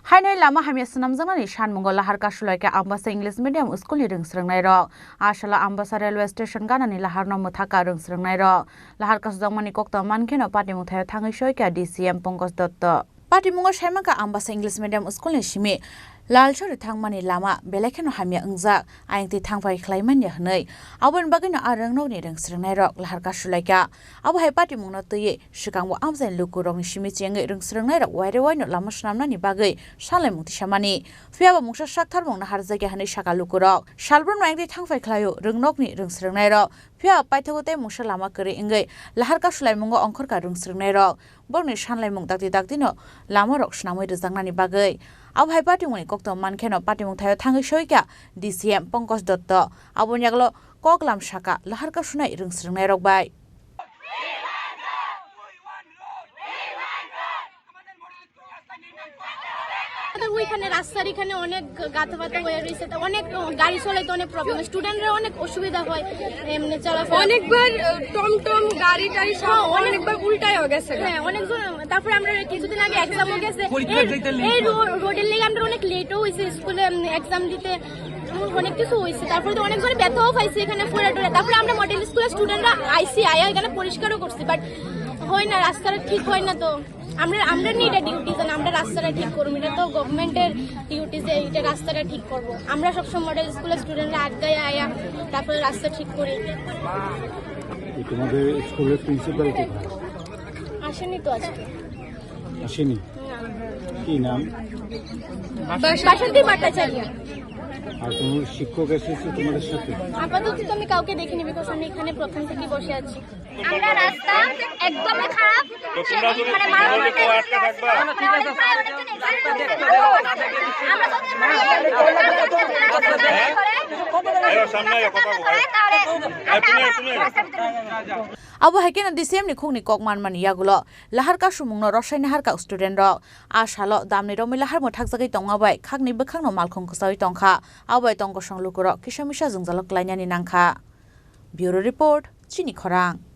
Hainohai LamaHamya Swnamjaknani Sanmungo Lahar Kasulaikha Ambassa English Medium School ni rongsrongnai rok asala Ambassa Railway Station ganani Lahar no muthaka rongsrongnai rok Lahar Kasulaikha kokta mankeno patimungthayo thangui soika DCM Pongkos Dotto Patimungo saimaka Ambassa English Medium School ni simi lalchori thangmani lama belekeno hamya ungjak aingti thangfai khlaimanya hnei abon bagino arangno ni rongsrongnai rok Lahar Kasulaikha abo hai patimungno tuye sikangbo amjai lukurok ni simi chengai rongsrongnai rok waire waino lama swnamnani bagai salai mukti samani phiaba mungsa saktharmung na harjagya hnei saka lukurok salbron aingti thangfai khlayo rongnok ni rongsrongnai rok phia paithagote mungsa lama kore ingai Lahar Kasulaikha ongkhorka rongsrongnai rok borni sanlai mung dakti daktino lama rok snamoi rjangnani bagai abo hai patimungni kokto mankeno patimungthayo thangui soika DCM Pongkos Dotto aboni aglo koklam saka Lahar Kasulaikha rongsrongnai rok bai ওইখানে রাস্তার এখানে অনেক গাতাপাতা হয়ে রয়েছে অনেক গাড়ি চলাইতে অনেক problem স্টুডেন্টরা অনেক অসুবিধা হয় এমনি চলাফেরা অনেকবার টমটম গাড়ি টাড়ি সব অনেকবার উল্টাই হয়ে গেছে হ্যাঁ অনেকজন তারপরে আমরা কিছুদিন আগে এক্সাম হয়ে গেছে এই রোডের লেগে আমরা অনেক লেটও হয়েছে স্কুলে এক্সাম দিতে অনেক কিছু হয়েছে তারপরে তো অনেকজন ব্যথাও পাইছে এখানে ফোরা টোরা তারপরে আমরা মডেল স্কুলের স্টুডেন্টরা আইসি আয়া এখানে পরিষ্কারও করছি বাট হয় না রাস্তাটা ঠিক হয় না তো আমরা নি এটা ডিউটি জান আমরা রাস্তাটা ঠিক করব এটা তো গভর্নমেন্টের ডিউটি যে এটা রাস্তাটা ঠিক করব আমরা সবসময় মডেল স্কুলের স্টুডেন্টরা আগায় আয়া তারপরে রাস্তা ঠিক করি তোমাদের স্কুলের প্রিন্সিপাল কে আসেনি তো আজকে আসেনি কি নাম বাসন্তী ভট্টাচার্য আর কোন শিক্ষক এসেছে তোমাদের সাথে আপাতত তো আমি কাউকে দেখিনি বিকজ আমি এখানে প্রথম থেকে বসে আছি আমরা রাস্তা একদমই খারাপ মানে মারামারি আটকে থাকবা abo haikena DCM ni khungni kokman mani yagulo Lahar Kasumungno rosaini harka student rok asalo damni romi Lahar mo thakjagai tongabai khakni bekhangno malkhung khosai tongkha abai tongko songlukuro kisamisa jungjalo klainani nangkha Bureau Report Chini Khorang